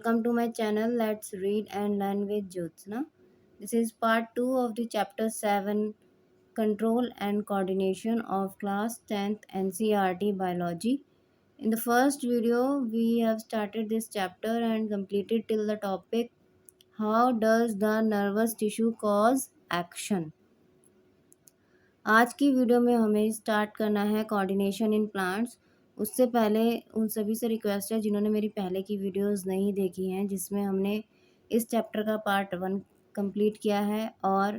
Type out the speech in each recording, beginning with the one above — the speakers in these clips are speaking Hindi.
welcome to my channel. Let's read and learn with Jyotsna. This is part 2 of the chapter 7, Control and Coordination of class 10th NCERT Biology. In the first video, we have started this chapter and completed till the topic, How does the nervous tissue cause action? आज की वीडियो में हमें स्टार्ट करना है कोऑर्डिनेशन इन प्लांट्स। उससे पहले उन सभी से रिक्वेस्ट है जिन्होंने मेरी पहले की वीडियोस नहीं देखी हैं, जिसमें हमने इस चैप्टर का पार्ट 1 कंप्लीट किया है और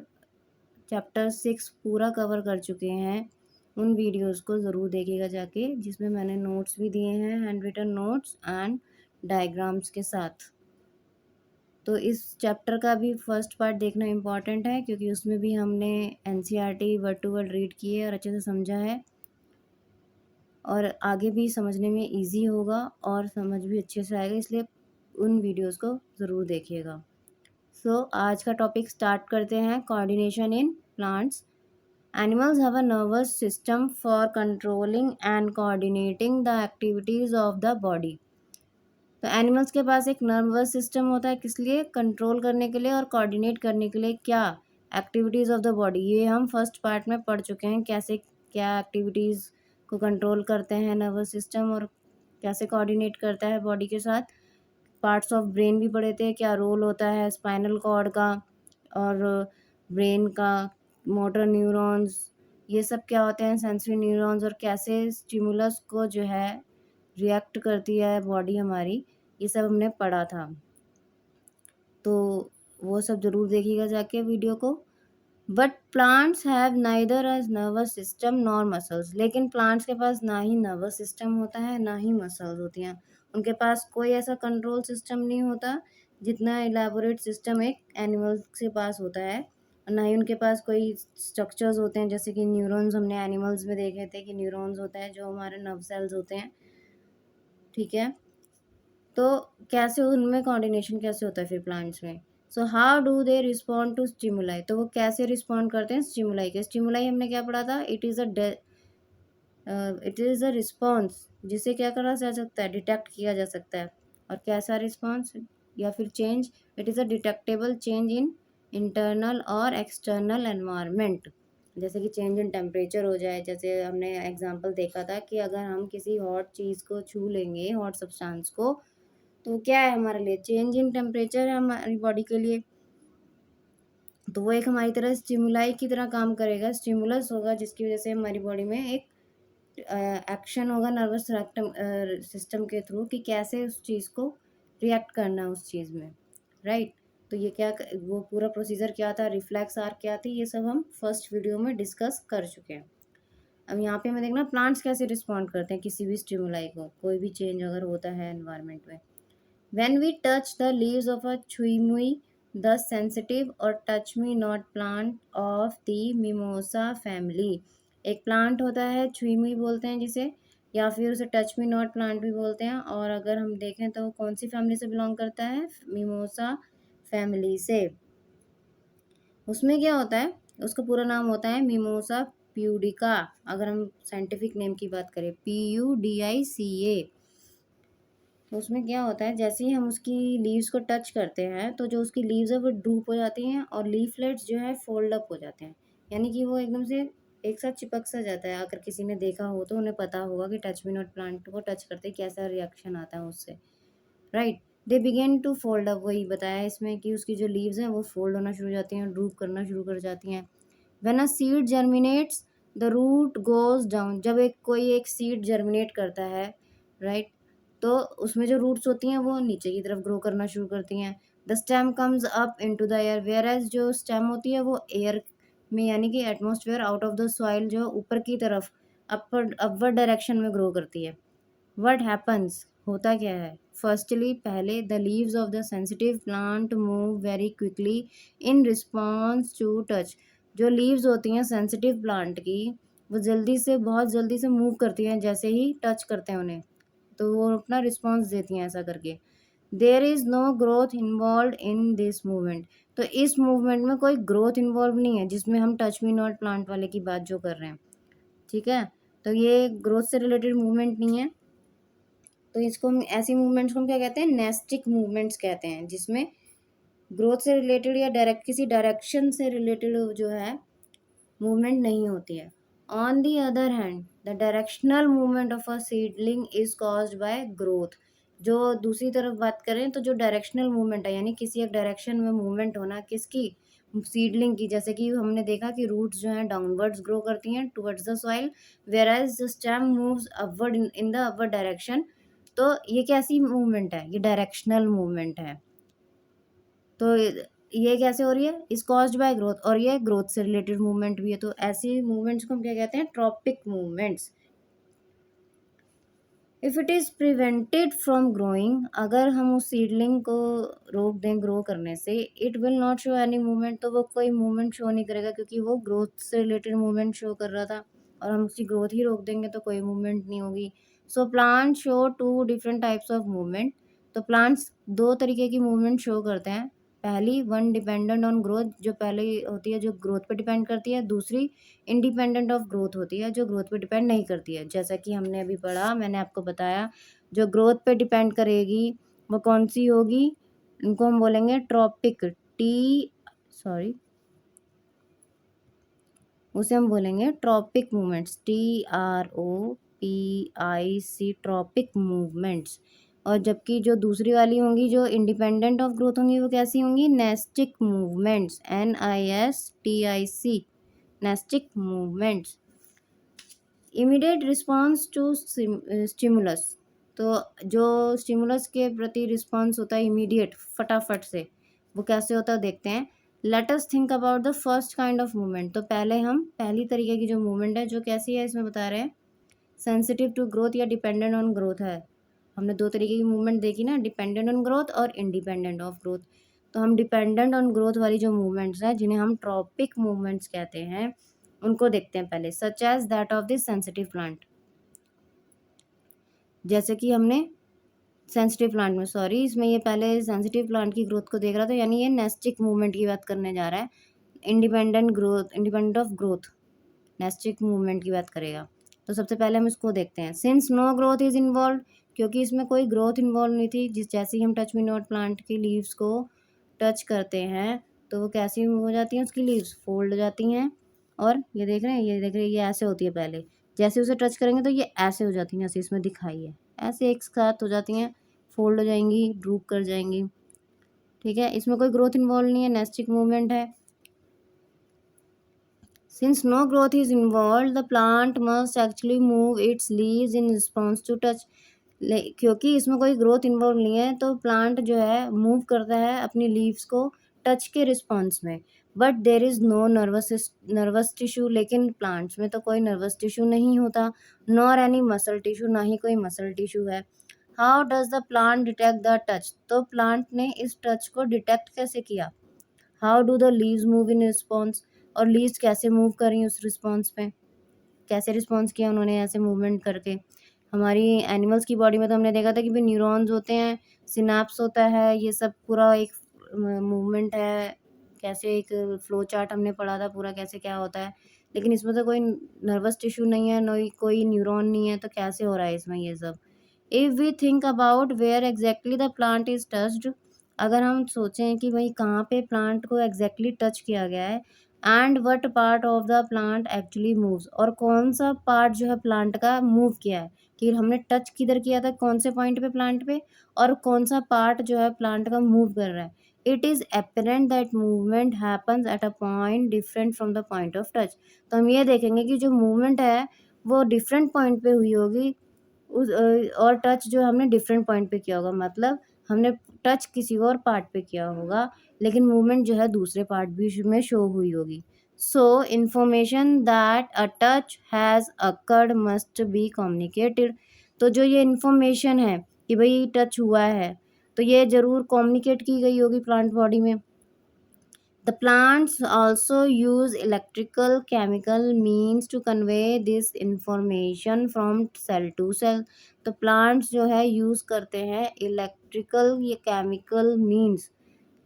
चैप्टर 6 पूरा कवर कर चुके हैं। उन वीडियोस को ज़रूर देखिएगा जाके, जिसमें मैंने नोट्स भी दिए हैं, hand written notes and diagrams के साथ। तो इस चैप्टर का भी फर्स्ट पार्ट देखना इम्पॉर्टेंट है, क्योंकि उसमें भी हमने NCERT word to word read किए और अच्छे से समझा है, और आगे भी समझने में इजी होगा और समझ भी अच्छे से आएगा, इसलिए उन वीडियोस को ज़रूर देखिएगा। आज का टॉपिक स्टार्ट करते हैं, coordination in plants. Animals have a nervous system for controlling and coordinating the activities of the body. तो एनिमल्स के पास एक नर्वस सिस्टम होता है, किस लिए? कंट्रोल करने के लिए और कोऑर्डिनेट करने के लिए। क्या? Activities of the body. ये हम फर्स्ट पार्ट में पढ़ चुके हैं, कैसे क्या एक्टिविटीज़ को कंट्रोल करते हैं नर्वस सिस्टम और कैसे कोऑर्डिनेट करता है बॉडी के साथ। पार्ट्स ऑफ ब्रेन भी पढ़े थे, क्या रोल होता है स्पाइनल कॉर्ड का और ब्रेन का, मोटर न्यूरॉन्स, ये सब क्या होते हैं, सेंसरी न्यूरॉन्स, और कैसे स्टिमुलस को जो है रिएक्ट करती है बॉडी हमारी, ये सब हमने पढ़ा था। तो वो सब ज़रूर देखिएगा जाके वीडियो को। But plants have neither a nervous system nor muscles. लेकिन प्लांट्स के पास ना ही नर्वस सिस्टम होता है, ना ही मसल्स होती हैं। उनके पास कोई ऐसा कंट्रोल सिस्टम नहीं होता जितना इलेबोरेट सिस्टम एक एनिमल्स के पास होता है, और ना ही उनके पास कोई स्ट्रक्चर्स होते हैं, जैसे कि न्यूरॉन्स हमने एनिमल्स में देखे थे कि न्यूरॉन्स होता है जो हमारे नर्व सेल्स होते हैं, ठीक है। तो कैसे उनमें कोऑर्डिनेशन कैसे होता है फिर प्लांट्स में? So how do they respond to stimuli. तो वो कैसे रिस्पॉन्ड करते हैं स्टिमुलाई के? स्टिमुलाई हमने क्या पढ़ा था? इट इज़ अ रिस्पॉन्स जिसे क्या करा जा सकता है, डिटेक्ट किया जा सकता है। और कैसा रिस्पॉन्स या फिर change? It is a detectable change in internal और एक्सटर्नल एनवायरनमेंट। जैसे कि चेंज इन टेम्परेचर हो जाए, जैसे हमने एग्जांपल देखा था कि अगर हम किसी हॉट चीज़ को छू लेंगे, हॉट सब्सटेंस को, तो क्या है हमारे लिए? चेंज इन टेम्परेचर है हमारी बॉडी के लिए। तो वो एक हमारी तरह स्टिमुलाई की तरह काम करेगा, स्टिमुलस होगा, जिसकी वजह से हमारी बॉडी में एक एक्शन होगा नर्वस सिस्टम के थ्रू कि कैसे उस चीज़ को रिएक्ट करना है उस चीज़ में, राइट। तो ये क्या वो पूरा प्रोसीजर क्या था, रिफ्लेक्स आर क्या थी, ये सब हम फर्स्ट वीडियो में डिस्कस कर चुके हैं। अब यहाँ पे हमें देखना प्लांट्स कैसे रिस्पॉन्ड करते हैं किसी भी स्टिमुलाई को, कोई भी चेंज अगर होता है एनवायरनमेंट में। When we touch the leaves of a chuimui, the sensitive or touch me not plant of the mimosa family, एक प्लांट होता है, छुईमुई बोलते हैं जिसे, या फिर उसे टच मी नॉट प्लांट भी बोलते हैं। और अगर हम देखें तो कौन सी फैमिली से बिलोंग करता है? मिमोसा फैमिली से। उसमें क्या होता है, उसका पूरा नाम होता है मिमोसा प्यूडिका। अगर हम साइंटिफिक नेम की बात करें, PUDICA। तो उसमें क्या होता है, जैसे ही हम उसकी लीव्स को टच करते हैं तो जो उसकी लीव्स है वो ड्रूप हो जाती हैं और लीफलेट्स जो है फोल्ड अप हो जाते हैं, यानी कि वो एकदम से एक साथ चिपक सा जाता है। अगर किसी ने देखा हो तो उन्हें पता होगा कि टच मी नॉट प्लांट को टच करते कैसा रिएक्शन आता है उससे, right. They begin to fold up, वही बताया इसमें कि उसकी जो लीव्स हैं वो फोल्ड होना शुरू हो जाती हैं, ड्रूप करना शुरू कर जाती हैं। When a seed germinates the root goes down, जब कोई एक सीड जर्मिनेट करता है, राइट, तो उसमें जो रूट्स होती हैं वो नीचे की तरफ ग्रो करना शुरू करती हैं। The stem comes up into the air, whereas जो स्टेम होती है वो एयर में, यानी कि atmosphere out of the soil, जो ऊपर की तरफ अपवर्ड डायरेक्शन में ग्रो करती है। व्हाट हैपन्स, होता क्या है? फर्स्टली, पहले, the leaves of the sensitive plant move very quickly in response to touch. जो लीव्स होती हैं सेंसिटिव प्लांट की, वो जल्दी से, बहुत जल्दी से मूव करती हैं जैसे ही टच करते हैं उन्हें, तो वो अपना रिस्पॉन्स देती हैं ऐसा करके। There is no growth involve in this movement. तो इस मूवमेंट में कोई ग्रोथ इन्वॉल्व नहीं है, जिसमें हम टच मी नॉट प्लांट वाले की बात जो कर रहे हैं, ठीक है। तो ये ग्रोथ से रिलेटेड मूवमेंट नहीं है। तो इसको हम ऐसी मूवमेंट्स को हम क्या कहते हैं, नेस्टिक मूवमेंट्स कहते हैं, जिसमें ग्रोथ से रिलेटेड या डायरेक्ट किसी डायरेक्शन से रिलेटेड जो है मूवमेंट नहीं होती है। On the other hand the directional movement of a seedling is caused by growth. जो दूसरी तरफ बात करें तो जो डायरेक्शनल मूवमेंट है, यानी किसी एक डायरेक्शन में मूवमेंट होना किसकी, सीडलिंग की, जैसे कि हमने देखा कि रूट्स जो हैं डाउनवर्ड्स ग्रो करती हैं towards the soil, whereas the stem moves upward in the upward direction. तो ये कैसी मूवमेंट है, ये डायरेक्शनल मूवमेंट है। तो ये कैसे हो रही है, इज कॉज्ड बाय ग्रोथ, और ये ग्रोथ से रिलेटेड मूवमेंट भी है। तो ऐसी मूवमेंट्स को हम क्या कहते हैं, tropic movements. If it is prevented from growing, अगर हम उस सीडलिंग को रोक दें ग्रो करने से, it will not show any movement, तो वो कोई मूवमेंट शो नहीं करेगा, क्योंकि वो ग्रोथ से रिलेटेड मूवमेंट शो कर रहा था, और हम उसकी ग्रोथ ही रोक देंगे तो कोई मूवमेंट नहीं होगी। So plant show two different types of movement. तो प्लांट्स दो तरीके की मूवमेंट शो करते हैं। पहली वन डिपेंडेंट ऑन ग्रोथ, जो पहले होती है जो ग्रोथ पे डिपेंड करती है। दूसरी इंडिपेंडेंट ऑफ ग्रोथ होती है, जो ग्रोथ पे डिपेंड नहीं करती है। जैसा कि हमने अभी पढ़ा, मैंने आपको बताया, जो ग्रोथ पे डिपेंड करेगी वो कौन सी होगी, इनको हम बोलेंगे ट्रॉपिक, सॉरी उसे हम बोलेंगे tropic movements, TROPIC, tropic movements. और जबकि जो दूसरी वाली होंगी जो इंडिपेंडेंट ऑफ ग्रोथ होंगी, वो कैसी होंगी, nastic movements, NISTIC, nastic movements. Immediate response to stimulus, तो जो स्टिमुलस के प्रति रिस्पॉन्स होता है इमीडिएट, फटाफट से, वो कैसे होता है देखते हैं। Let us think about the first kind of movement. तो पहले हम पहली तरीके की जो मूवमेंट है, जो कैसी है इसमें बता रहे हैं, सेंसिटिव टू ग्रोथ या डिपेंडेंट ऑन ग्रोथ है। हमने दो तरीके की मूवमेंट देखी ना, डिपेंडेंट ऑन ग्रोथ और इंडिपेंडेंट ऑफ ग्रोथ। तो हम डिपेंडेंट ऑन ग्रोथ वाली जो मूवमेंट्स हैं, जिन्हें हम ट्रॉपिक मूवमेंट्स कहते हैं, उनको देखते हैं पहले। Such as that of this sensitive plant, जैसे कि हमने सेंसिटिव प्लांट में, सॉरी इसमें ये पहले सेंसिटिव प्लांट की ग्रोथ को देख रहा था, यानी ये नेस्टिक मूवमेंट की बात करने जा रहा है। Independent growth, independent of growth, nastic movement की बात करेगा। तो सबसे पहले हम इसको देखते हैं। Since no growth is involve, क्योंकि इसमें कोई ग्रोथ इन्वॉल्व नहीं थी, जिस जैसे ही हम टच मी नॉट प्लांट की लीव्स को टच करते हैं तो वो कैसी हो जाती हैं, उसकी लीव्स फोल्ड हो जाती हैं। और ये देख रहे हैं, ये देख रहे हैं, ये ऐसे होती है पहले, जैसे उसे टच करेंगे तो ये ऐसे हो जाती हैं, जैसे इसमें दिखाई है, ऐसे एक साथ हो जाती हैं, फोल्ड हो जाएंगी, ड्रूप कर जाएंगी। ठीक है, इसमें कोई ग्रोथ इन्वॉल्व नहीं है, नेस्टिक मूवमेंट है। Since no growth is involved, the plant must actually move its leaves in response to touch. क्योंकि इसमें कोई ग्रोथ इन्वॉल्व नहीं है, तो प्लांट जो है मूव करता है अपनी लीव्स को टच के रिस्पॉन्स में। But there is no nervous tissue, लेकिन प्लांट्स में तो कोई नर्वस टिश्यू नहीं होता, नॉर एनी मसल टिश्यू, ना ही कोई मसल टिश्यू है। How does the plant detect the touch, तो प्लांट ने इस टच को डिटेक्ट कैसे किया। How do the leaves move in response, और लीव्स कैसे मूव कर रही हैं उस रिस्पॉन्स पे, कैसे रिस्पॉन्स किया उन्होंने ऐसे मूवमेंट करके। हमारी एनिमल्स की बॉडी में तो हमने देखा था कि भाई न्यूरॉन्स होते हैं, सिनेप्स होता है, ये सब पूरा एक मूवमेंट है, कैसे एक फ्लो चार्ट हमने पढ़ा था पूरा, कैसे क्या होता है। लेकिन इसमें तो कोई नर्वस टिश्यू नहीं है, कोई न्यूरॉन नहीं है, तो कैसे हो रहा है इसमें ये सब। If we think about where exactly the plant is touched, अगर हम सोचें कि भाई कहाँ पे प्लांट को एग्जैक्टली टच किया गया है, and what part of the plant actually moves, और कौन सा पार्ट जो है प्लांट का मूव किया है, कि हमने टच किधर किया था, कौन से पॉइंट पे प्लांट पे, और कौन सा पार्ट जो है प्लांट का मूव कर रहा है। It is apparent that movement happens at a point different from the point of touch. तो हम ये देखेंगे कि जो मूवमेंट है वो डिफरेंट पॉइंट पे हुई होगी, और टच जो हमने डिफरेंट पॉइंट पे किया होगा, मतलब हमने टच किसी और पार्ट पे किया होगा, लेकिन मूवमेंट जो है दूसरे पार्ट भी में शो हुई होगी। So information that a touch has occurred must be communicated, तो जो ये इन्फॉर्मेशन है कि भाई टच हुआ है, तो ये ज़रूर कम्युनिकेट की गई होगी प्लांट बॉडी में। The plants also use electrical chemical means to convey this information from cell to cell. तो plants जो है use करते हैं electrical या chemical means,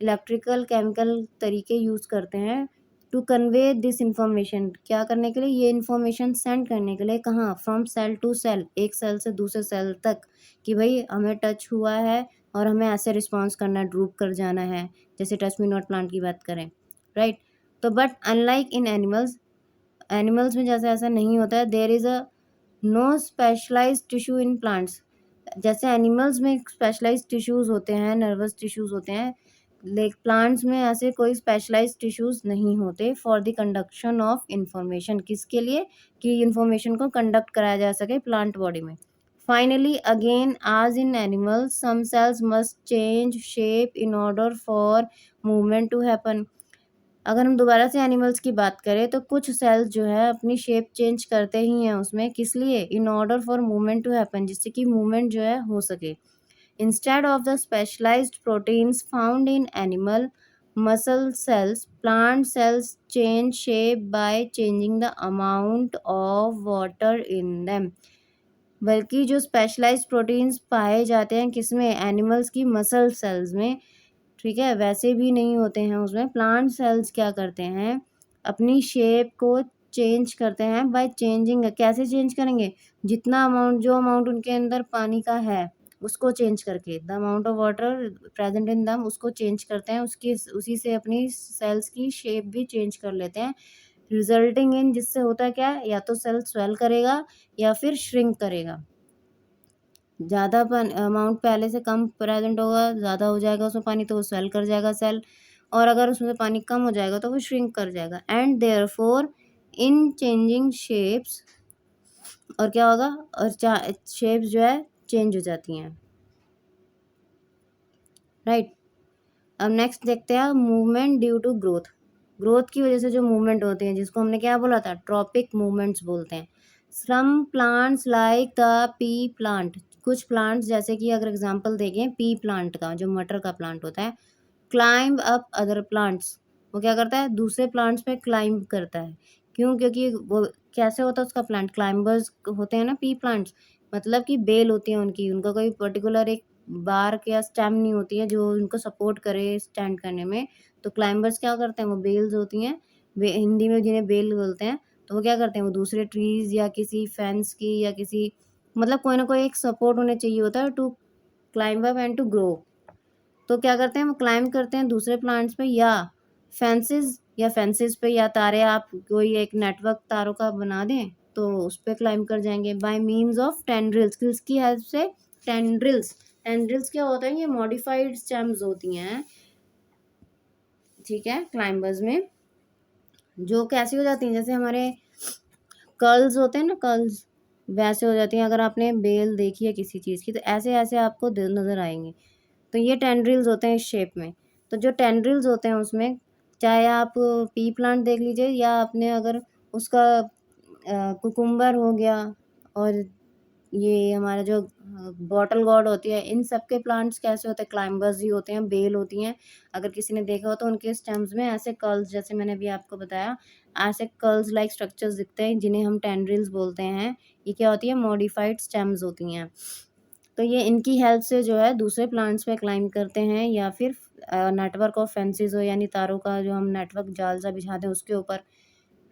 electrical chemical तरीके use करते हैं टू कन्वे दिस इंफॉर्मेशन, क्या करने के लिए, ये इन्फॉर्मेशन सेंड करने के लिए, कहाँ, फ्रॉम सेल टू सेल, एक सेल से दूसरे सेल तक, कि भाई हमें टच हुआ है और हमें ऐसे रिस्पॉन्स करना है, ड्रूप कर जाना है, जैसे टच मी नॉट प्लांट की बात करें, राइट। तो but unlike in animals, animals में जैसे ऐसा नहीं होता है, there is a no specialised tissue in plants. जैसे एनिमल्स में स्पेशलाइज्ड टिश्यूज़ होते हैं, नर्वस टिश्यूज़ होते हैं, लाइक प्लांट्स में ऐसे कोई स्पेशलाइज्ड टिश्यूज़ नहीं होते for the conduction of information, किसके लिए, कि इंफॉर्मेशन को कंडक्ट कराया जा सके प्लांट बॉडी में। Finally again as in animals some cells must change shape in order for movement to happen। अगर हम दोबारा से एनिमल्स की बात करें तो कुछ सेल्स जो है अपनी शेप चेंज करते ही हैं उसमें, किस लिए, in order for movement to happen, जिससे कि मूवमेंट जो है हो सके। Instead of the specialised proteins found in animal muscle cells, plant cells change shape by changing the amount of water in them. बल्कि जो स्पेशलाइज्ड प्रोटीन्स पाए जाते हैं किसमें, एनिमल्स की मसल सेल्स में, ठीक है, वैसे भी नहीं होते हैं उसमें। प्लांट सेल्स क्या करते हैं, अपनी शेप को चेंज करते हैं बाय चेंजिंग, कैसे चेंज करेंगे, जितना अमाउंट, जो अमाउंट उनके अंदर पानी का है उसको चेंज करके, the amount of water present in दम, उसको चेंज करते हैं, उसकी उसी से अपनी सेल्स की शेप भी चेंज कर लेते हैं, रिजल्टिंग इन, जिससे होता क्या है, या तो सेल स्वेल करेगा या फिर श्रिंक करेगा। ज़्यादा अमाउंट पहले से कम प्रेजेंट होगा, ज़्यादा हो जाएगा उसमें पानी तो वो स्वेल कर जाएगा सेल, और अगर उसमें पानी कम हो जाएगा तो वो श्रिंक कर जाएगा। And therefore in changing shapes, और क्या होगा, और शेप्स जो है चेंज हो जाती हैं, राइट। अब नेक्स्ट देखते हैं movement due to growth. Growth की वजह से जो मूवमेंट होते हैं, जिसको हमने क्या बोला था, ट्रॉपिक मूवमेंट्स बोलते हैं। Some plants like the pea plant, कुछ प्लांट्स जैसे कि अगर एग्जांपल देखें पी प्लांट का, जो मटर का प्लांट होता है, क्लाइंब अप अदर प्लांट्स, वो क्या करता है, दूसरे प्लांट्स पे क्लाइंब करता है। क्यों, क्योंकि वो कैसे होता है उसका प्लांट, क्लाइंबर्स होते हैं ना पी प्लांट्स, मतलब कि बेल होती है उनकी, उनका कोई पर्टिकुलर एक बार्क या स्टेम नहीं होती है जो उनको सपोर्ट करे स्टैंड करने में। तो क्लाइंबर्स क्या करते हैं, वो बेल्स होती हैं, हिंदी में जिन्हें बेल बोलते हैं, तो वो क्या करते हैं, वो दूसरे ट्रीज या किसी फेंस की या किसी, मतलब कोई ना कोई एक सपोर्ट उन्हें चाहिए होता है to climb up and to grow. तो क्या करते हैं, वो क्लाइंब करते हैं दूसरे प्लांट्स पे, या फेंसेस पे, या तारे, आप कोई एक नेटवर्क तारों का बना दें तो उस पर क्लाइंब कर जाएंगे बाय मीन्स ऑफ टेंड्रिल्स, किसकी हेल्प से, टेंड्रिल्स। टेंड्रिल्स क्या होता है, ये मॉडिफाइड स्टेम्स होती हैं, ठीक है, क्लाइंबर्स में, जो कैसी हो जाती हैं, जैसे हमारे कर्ल्स होते हैं ना, कर्ल्स वैसे हो जाती हैं। अगर आपने बेल देखी है किसी चीज़ की तो ऐसे ऐसे आपको नज़र आएंगे, तो ये टेंड्रिल्स होते हैं इस शेप में। तो जो टेंड्रिल्स होते हैं उसमें, चाहे आप पी प्लांट देख लीजिए, या आपने अगर उसका कुकुम्बर हो गया, और ये हमारा जो बॉटल गॉर्ड होती है, इन सब के प्लांट्स कैसे होते हैं, क्लाइंबर्स ही होते हैं, बेल होती हैं। अगर किसी ने देखा हो तो उनके स्टेम्स में ऐसे कर्ल्स, जैसे मैंने अभी आपको बताया, ऐसे कर्ल्स लाइक स्ट्रक्चर्स दिखते हैं, जिन्हें हम टेंड्रिल्स बोलते हैं। ये क्या होती है, मॉडिफाइड स्टेम्स होती हैं। तो ये इनकी हेल्प से जो है दूसरे प्लांट्स पे क्लाइंब करते हैं, या फिर नेटवर्क ऑफ फेंसेस हो, यानी तारों का जो हम नेटवर्क जाल सा बिछाते हैं उसके ऊपर,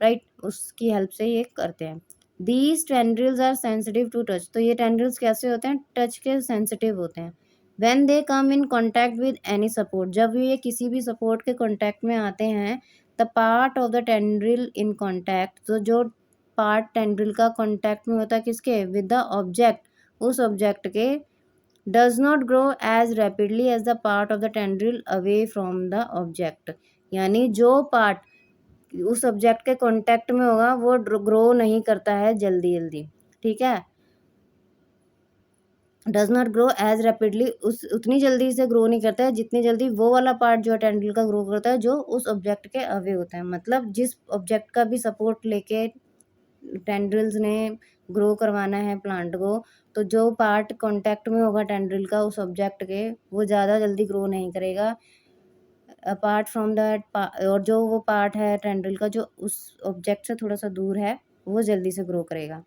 राइट, उसकी हेल्प से ये करते हैं। These tendrils are sensitive to touch, तो ये टेंड्रिल्स कैसे होते हैं, टच के सेंसिटिव होते हैं। When they come in contact with any support, जब ये किसी भी सपोर्ट के कॉन्टैक्ट में आते हैं, the part of the tendril in contact, तो जो पार्ट टेंड्रिल का कॉन्टैक्ट में होता है किसके, विद द ऑब्जेक्ट, उस ऑब्जेक्ट के, does not grow as rapidly as the part of the tendril away from the object, यानी जो पार्ट उस सब्जेक्ट के कांटेक्ट में होगा वो ग्रो नहीं करता है जल्दी जल्दी, ठीक है, does not grow as rapidly, उस उतनी जल्दी से ग्रो नहीं करता है जितनी जल्दी वो वाला पार्ट जो है टेंड्रिल का ग्रो करता है, जो उस ऑब्जेक्ट के अवे होता है। मतलब जिस ऑब्जेक्ट का भी सपोर्ट लेके टेंड्रिल्स ने ग्रो करवाना है प्लांट को, तो जो पार्ट कांटेक्ट में होगा टेंड्रिल का उस ऑब्जेक्ट के, वो ज़्यादा जल्दी ग्रो नहीं करेगा अपार्ट फ्रॉम दैट, और जो वो पार्ट है टेंड्रिल का जो उस ऑब्जेक्ट से थोड़ा सा दूर है, वो जल्दी से ग्रो करेगा।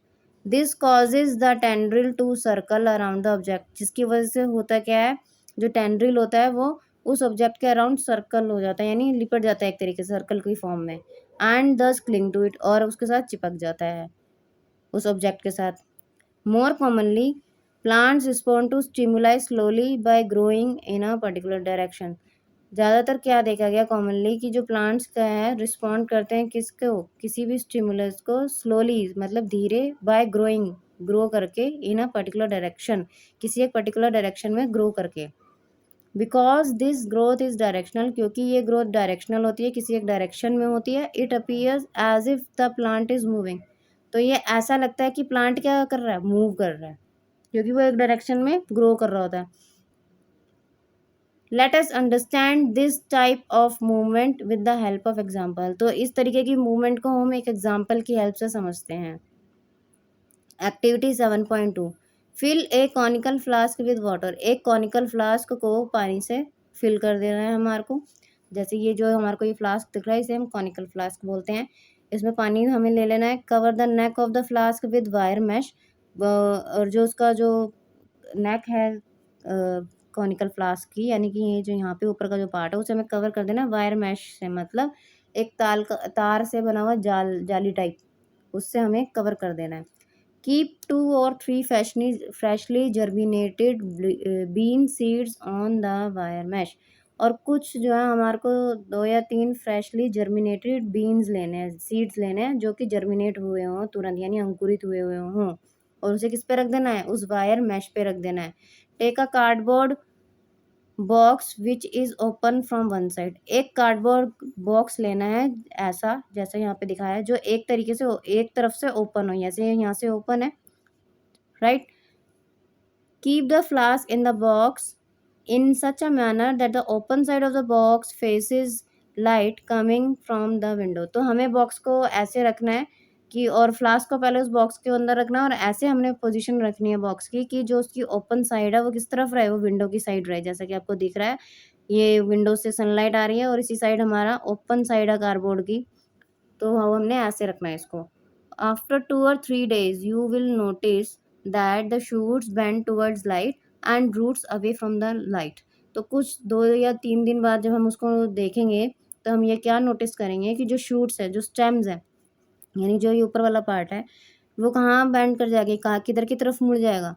This causes the tendril to circle around the object, जिसकी वजह से होता क्या है, जो टेंड्रिल होता है वो उस ऑब्जेक्ट के अराउंड सर्कल हो जाता है, यानी लिपट जाता है एक तरीके से सर्कल की फॉर्म में, एंड दस क्लिंग टू इट, और उसके साथ चिपक जाता है उस ऑब्जेक्ट के साथ। More commonly plants respond to stimuli slowly by growing in a particular direction. ज़्यादातर क्या देखा गया कॉमनली कि जो प्लांट्स का है रिस्पॉन्ड करते हैं किसको, किसी भी स्टिमुलस को स्लोली मतलब धीरे, बाय ग्रोइंग ग्रो करके, इन अ पर्टिकुलर डायरेक्शन किसी एक पर्टिकुलर डायरेक्शन में ग्रो करके। Because this growth is directional, क्योंकि ये ग्रोथ डायरेक्शनल होती है, किसी एक डायरेक्शन में होती है। It appears as if the plant is moving, तो ये ऐसा लगता है कि प्लांट क्या कर रहा है, मूव कर रहा है, क्योंकि वो एक डायरेक्शन में ग्रो कर रहा होता है। Let us understand this type of movement with the help of example. तो इस तरीके की मूवमेंट को हम एक एग्जाम्पल की हेल्प से समझते हैं। Activity 7.2, fill a conical flask with water. एक कॉनिकल फ्लास्क को पानी से फिल कर देना है हमारे को। जैसे ये जो हमारे को ये फ्लास्क दिख रहा है इसे हम कॉनिकल फ्लास्क बोलते हैं। इसमें पानी हमें ले लेना है। Cover the neck of the flask with wire mesh, और जो उसका जो नेक है कॉनिकल फ्लास्क की, यानी कि ये जो यहाँ पे ऊपर का जो पार्ट है उसे हमें कवर कर देना है वायर मैश से, मतलब एक तार से बना हुआ जाली टाइप, उससे हमें कवर कर देना है। Keep 2 or 3 freshly germinated bean seeds on the wire mesh। और कुछ जो है हमारे को 2 या 3 फ्रेशली जर्मिनेटेड बीन्स लेने हैं, सीड्स लेने हैं जो कि जर्मिनेट हुए हों तुरंत, यानी अंकुरित हुए हुए हों, और उसे किस पे रख देना है, उस वायर मैश पे रख देना है। Take a cardboard box which is open from one side. एक कार्डबोर्ड बॉक्स लेना है ऐसा जैसा यहाँ पे दिखाया है, जो एक तरीके से एक तरफ से ओपन हो, जैसे यहाँ से ओपन है, right. Keep the flask in the box in such a manner that the open side of the box faces light coming from the window। तो हमें बॉक्स को ऐसे रखना है कि, और फ्लास्क को पहले उस बॉक्स के अंदर रखना है, और ऐसे हमने पोजीशन रखनी है बॉक्स की कि जो उसकी ओपन साइड है वो किस तरफ रहे, वो विंडो की साइड रहे। जैसा कि आपको दिख रहा है ये विंडो से सनलाइट आ रही है और इसी साइड हमारा ओपन साइड है कार्डबोर्ड की, तो हमने ऐसे रखना है इसको। After 2 or 3 days you will notice that the shoots bend towards light and roots away from the light। तो कुछ 2 या 3 दिन बाद जब हम उसको देखेंगे तो हम ये क्या नोटिस करेंगे कि जो शूट्स है, जो स्टेम्स है, यानी जो ये ऊपर वाला पार्ट है, वो कहाँ बेंड कर जाएगी, कहाँ किधर की तरफ मुड़ जाएगा,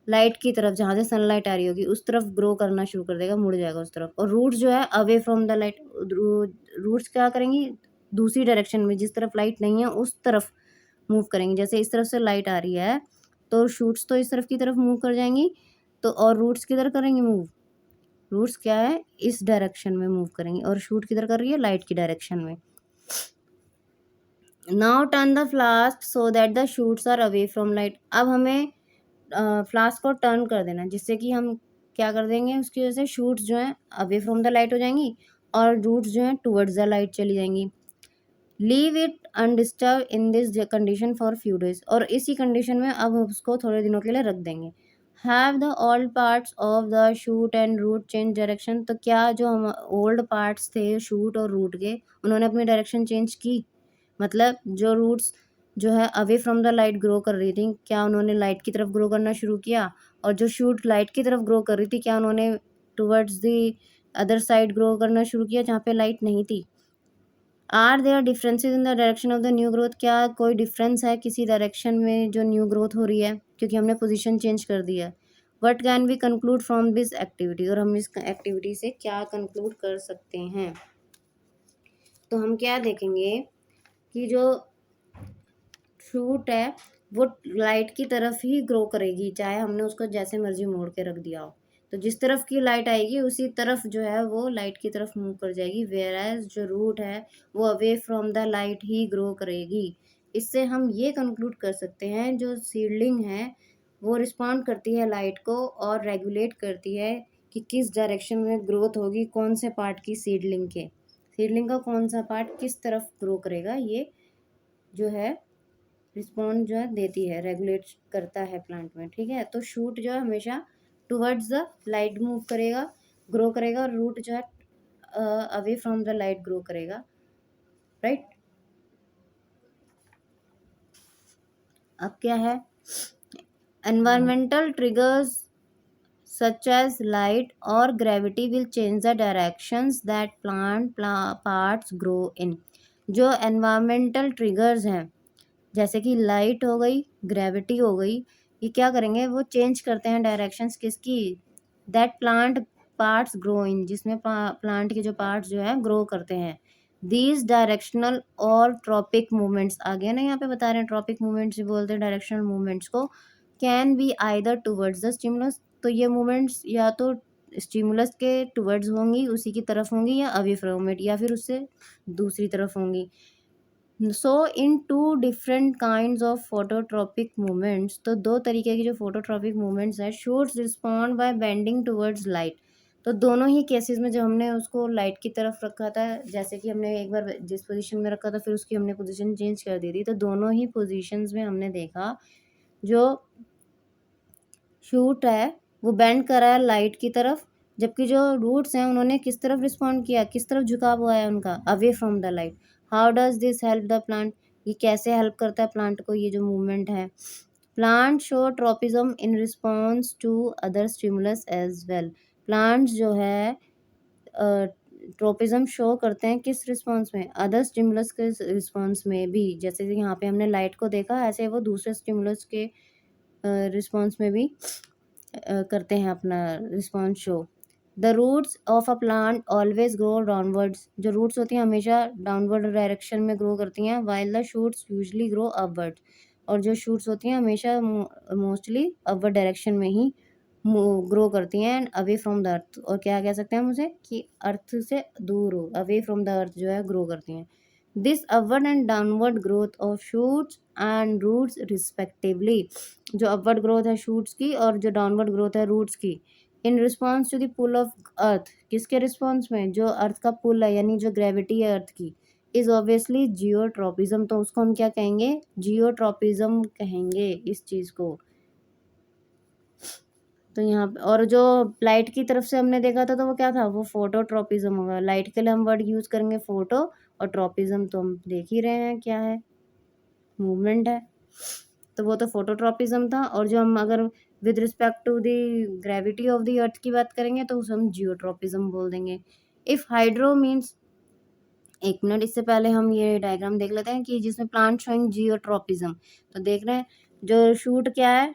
लाइट की तरफ, जहाँ से सनलाइट आ रही होगी उस तरफ ग्रो करना शुरू कर देगा, मुड़ जाएगा उस तरफ। और रूट्स जो है away from the light, roots क्या करेंगी, दूसरी डायरेक्शन में, जिस तरफ लाइट नहीं है उस तरफ मूव करेंगी। जैसे इस तरफ से लाइट आ रही है तो शूट्स तो इस तरफ की तरफ मूव कर जाएंगी, तो और रूट्स किधर करेंगी मूव, रूट्स क्या है, इस डायरेक्शन में मूव करेंगी, और शूट किधर कर रही है, लाइट की डायरेक्शन में। Now turn the flask so that the shoots are away from light. अब हमें फ्लास्क को टर्न कर देना जिससे कि हम क्या कर देंगे, उसकी वजह से शूट्स जो हैं अवे फ्रॉम द लाइट हो जाएंगी और रूट्स जो हैं टुवर्ड्स द लाइट चली जाएंगी। Leave it undisturb in this condition for few days. और इसी कंडीशन में अब उसको थोड़े दिनों के लिए रख देंगे। Have the old parts of the shoot and route change direction. तो क्या जो हम ओल्ड पार्ट्स थे शूट और रूट के, उन्होंने अपनी डायरेक्शन चेंज की, मतलब जो रूट्स जो है away from the light grow कर रही थी, क्या उन्होंने लाइट की तरफ ग्रो करना शुरू किया, और जो शूट लाइट की तरफ ग्रो कर रही थी क्या उन्होंने towards the other side grow करना शुरू किया जहाँ पे लाइट नहीं थी। Are there differences in the direction of the new growth. क्या कोई डिफरेंस है किसी डायरेक्शन में जो न्यू ग्रोथ हो रही है, क्योंकि हमने पोजीशन चेंज कर दिया है। What can we conclude from this activity. और हम इस एक्टिविटी से क्या कंक्लूड कर सकते हैं, तो हम क्या देखेंगे कि जो शूट है वो लाइट की तरफ ही ग्रो करेगी, चाहे हमने उसको जैसे मर्जी मोड़ के रख दिया हो। तो जिस तरफ की लाइट आएगी उसी तरफ जो है वो लाइट की तरफ मूव कर जाएगी, वेयर एज जो रूट है वो away from the light he grow करेगी। इससे हम ये कंक्लूड कर सकते हैं जो सीडलिंग है वो रिस्पॉन्ड करती है लाइट को और रेगुलेट करती है कि किस डायरेक्शन में ग्रोथ होगी, कौन से पार्ट की सीडलिंग का कौन सा पार्ट किस तरफ ग्रो करेगा, ये जो है रिस्पॉन्ड जो है देती है, रेगुलेट करता है प्लांट में, ठीक है। तो शूट जो है हमेशा टुवर्ड्स द लाइट मूव करेगा, ग्रो करेगा, और रूट जो है away from the light grow करेगा, राइट। अब क्या है, environmental triggers such as light or gravity will change the directions that parts grow in। जो environmental triggers हैं, जैसे कि लाइट हो गई, ग्रेविटी हो गई, ये क्या करेंगे, वो चेंज करते हैं डायरेक्शंस किसकी, that plant parts grow in, जिसमें प्लांट के जो पार्ट्स जो है ग्रो करते हैं। दीज डायरेक्शनल और ट्रॉपिक मूवमेंट्स, आ गया ना, यहाँ पे बता रहे हैं ट्रॉपिक मूवमेंट्स बोलते हैं डायरेक्शनल मूवमेंट्स को, can be either towards the stimulus, तो ये मूवमेंट्स या तो स्टिमुलस के टूवर्ड्स होंगी, उसी की तरफ होंगी, या अवे फ्रॉम इट, या फिर उससे दूसरी तरफ होंगी। So in two different kinds of phototropic movements, तो दो तरीके की जो फोटोट्रॉपिक मूवमेंट्स है, shoots respond by bending towards light. तो दोनों ही केसेस में जब हमने उसको लाइट की तरफ रखा था, जैसे कि हमने एक बार जिस पोजीशन में रखा था फिर उसकी हमने पोजीशन चेंज कर दी थी, तो दोनों ही पोजीशंस में हमने देखा जो शूट है वो बेंड करा है लाइट की तरफ, जबकि जो रूट्स हैं उन्होंने किस तरफ रिस्पॉन्ड किया, किस तरफ झुकाव हुआ है उनका, away from the light. How does this help the plant, ये कैसे हेल्प करता है प्लांट को, ये जो मूवमेंट है। Plant show tropism in response to other stimulus as well. Plants जो है ट्रोपिज्म शो करते हैं किस रिस्पॉन्स में, अदर स्टिमुलस के रिस्पॉन्स में भी, जैसे कि यहाँ पे हमने लाइट को देखा, ऐसे वो दूसरे स्टिमुलस के रिस्पॉन्स में भी करते हैं अपना response show. The roots of a plant always grow downwards, जो रूट्स होती हैं हमेशा डाउनवर्ड डायरेक्शन में ग्रो करती हैं, while the shoots usually grow upward, और जो शूट्स होती हैं हमेशा मोस्टली अपवर्ड डायरेक्शन में ही ग्रो करती हैं, and away from the earth, और क्या कह सकते हैं हम उसे, कि अर्थ से दूर हो, अवे फ्रॉम द अर्थ जो है ग्रो करती हैं। This upward and downward growth of shoots and roots respectively, जो अपवर्ड ग्रोथ है शूट्स की और जो डाउनवर्ड ग्रोथ है रूट्स की, in response to the pull of earth, किसके रिस्पॉन्स में, जो अर्थ का पुल है यानी जो ग्रेविटी है अर्थ की, इज ऑब्वियसली जियोट्रॉपिज्म, तो उसको हम क्या कहेंगे, जियोट्रॉपिज्म कहेंगे इस चीज़ को। तो यहाँ पे, और जो लाइट की तरफ से हमने देखा था तो वो क्या था, वो फोटोट्रॉपिज्म होगा। लाइट के लिए हम वर्ड यूज करेंगे फोटो, और ट्रॉपिज्म तो हम देख ही रहे हैं क्या है, मूवमेंट है, तो वो तो फोटोट्रॉपिज्म था। और जो हम अगर with respect to the gravity of the earth की बात करेंगे तो उसे हम जियोट्रॉपिज्म बोल देंगे। इफ हाइड्रो मीन्स, एक मिनट इससे पहले हम ये डायग्राम देख लेते हैं कि जिसमें प्लांट शोइंग जियोट्रॉपिज्म, तो देख रहे हैं जो शूट क्या है,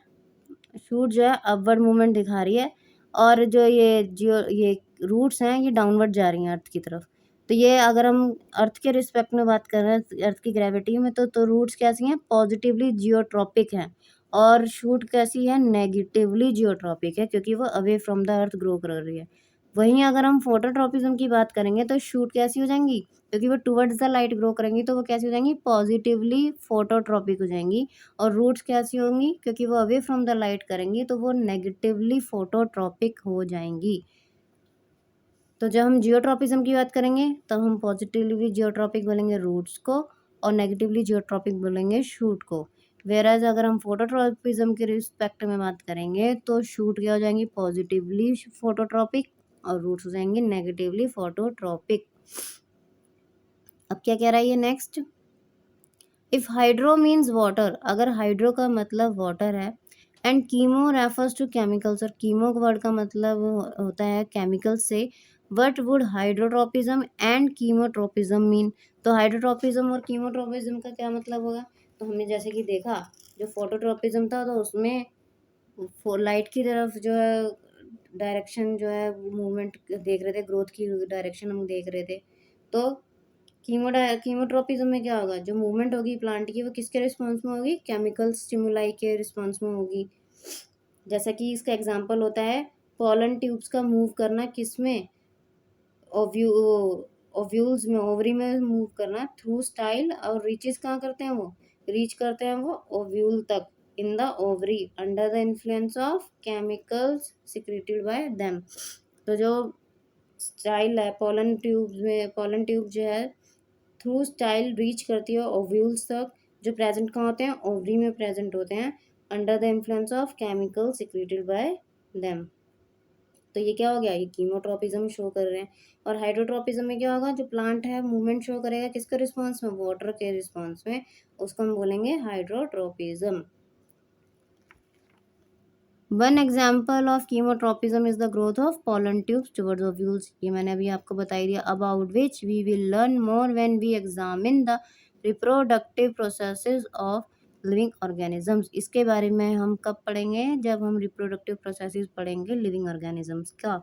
शूट जो है अपवर्ड मूवमेंट दिखा रही है, और जो ये रूट्स हैं ये डाउनवर्ड जा रही हैं अर्थ की तरफ। तो ये अगर हम अर्थ के रिस्पेक्ट में बात कर रहे हैं, अर्थ की ग्रेविटी में, तो रूट्स कैसी हैं, पॉजिटिवली जियोट्रॉपिक हैं, और शूट कैसी है, नेगेटिवली जियोट्रॉपिक है, क्योंकि वो away from the earth grow कर रही है। वहीं अगर हम फोटोट्रॉपिज्म की बात करेंगे तो शूट कैसी हो जाएंगी, क्योंकि वो टुवर्ड्स द लाइट ग्रो करेंगी, तो वो कैसी हो जाएंगी, पॉजिटिवली फोटोट्रॉपिक हो जाएंगी। और रूट्स कैसी होंगी, क्योंकि वो अवे फ्रॉम द लाइट करेंगी, तो वो नेगेटिवली फोटोट्रॉपिक हो जाएंगी। तो जब हम जियोट्रॉपिज्म की बात करेंगे तो हम पॉजिटिवली जियोट्रॉपिक बोलेंगे रूट्स को, और नेगेटिवली जियोट्रॉपिक बोलेंगे शूट को। वेराज अगर हम फोटोट्रॉपिज्म के रिस्पेक्ट में बात करेंगे तो शूट क्या हो जाएंगी, पॉजिटिवली फोटोट्रॉपिक, और रूट्स हो जाएंगे नेगेटिवली फोटोट्रॉपिक। अब क्या कह रहा है ये next, if hydro means water, अगर हाइड्रो का मतलब वाटर है, and chemo refers to chemicals, और कीमो वर्ड का मतलब होता है केमिकल से, what would hydrotropism and chemotropism mean, तो हाइड्रोट्रोपिज्म और कीमोट्रोपिज्म का क्या मतलब होगा। तो हमने जैसे कि देखा जो फोटोट्रोपिज्म था तो उसमें लाइट की तरफ जो है डायरेक्शन जो है मूवमेंट देख रहे थे, ग्रोथ की डायरेक्शन हम देख रहे थे। तो कीमोट्रोपिज्म में क्या होगा, जो मूवमेंट होगी प्लांट की वो किसके रिस्पॉन्स में होगी, केमिकल स्टिमुलाई के रिस्पॉन्स में होगी। जैसा कि इसका एग्जांपल होता है पॉलन ट्यूब्स का मूव करना, किसमें, ओव्यूल्स में, ओवरी में मूव करना थ्रू स्टाइल, और रीचेस कहाँ करते हैं, वो रीच करते हैं वो ओव्यूल तक, in the ovary under the influence of chemicals secreted by them. तो जो स्टाइल है पॉलन ट्यूब्स में, पॉलन ट्यूब जो है थ्रू स्टाइल रीच करती है ओव्यूल्स तक, जो प्रेजेंट कहाँ होते हैं, ओवरी में प्रेजेंट होते हैं, under the influence of chemical secreted by them. तो ये क्या हो गया, ये कीमोट्रोपिज्म शो कर रहे हैं। और हाइड्रोट्रोपिज्म में क्या होगा, जो प्लांट है मूवमेंट शो करेगा किसके रिस्पॉन्स में, वाटर के रिस्पॉन्स में, उसको हम बोलेंगे hydrotropism. One example of chemotropism is the growth of pollen tubes towards ovules. ये मैंने अभी आपको बताई दिया. About which we will learn more when we examine the reproductive processes of living organisms. इसके बारे में हम कब पढ़ेंगे? जब हम रिप्रोडक्टिव प्रोसेसेस पढ़ेंगे लिविंग ऑर्गेनिजम्स का.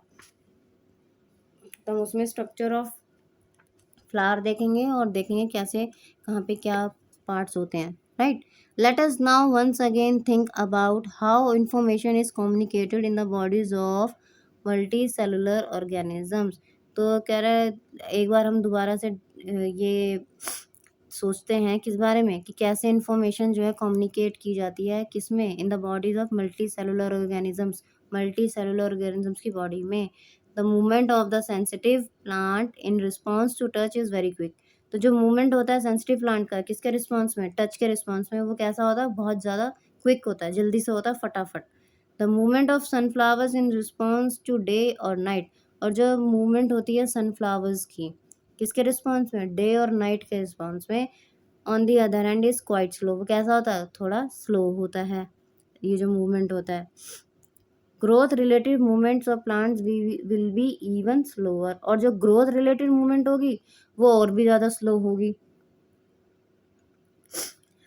तो हम उसमें स्ट्रक्चर ऑफ फ्लावर देखेंगे और देखेंगे कैसे कहाँ पे क्या पार्ट्स होते हैं. Right. Let us now once again think about how information is communicated in the bodies of multicellular organisms. तो कह रहा है एक बार हम दोबारा से ये सोचते हैं किस बारे में कि कैसे इंफॉर्मेशन जो है कम्युनिकेट की जाती है किसमें? In the bodies of multicellular organisms की बॉडी में. The movement of the sensitive plant in response to touch is very quick. तो जो मूवमेंट होता है सेंसिटिव प्लांट का किसके रिस्पॉन्स में? टच के रिस्पॉन्स में. वो कैसा होता है? बहुत ज़्यादा क्विक होता है, जल्दी से होता है, फटाफट. The movement of sunflowers in response to day और नाइट. और जो मूवमेंट होती है सनफ्लावर्स की किसके रिस्पॉन्स में? डे और नाइट के रिस्पॉन्स में. On the other hand is quite slow. वो कैसा होता है? थोड़ा स्लो होता है ये जो मूवमेंट होता है. Growth related movements of plants will be even slower. और जो ग्रोथ रिलेटेड मूवमेंट होगी वो और भी ज़्यादा स्लो होगी.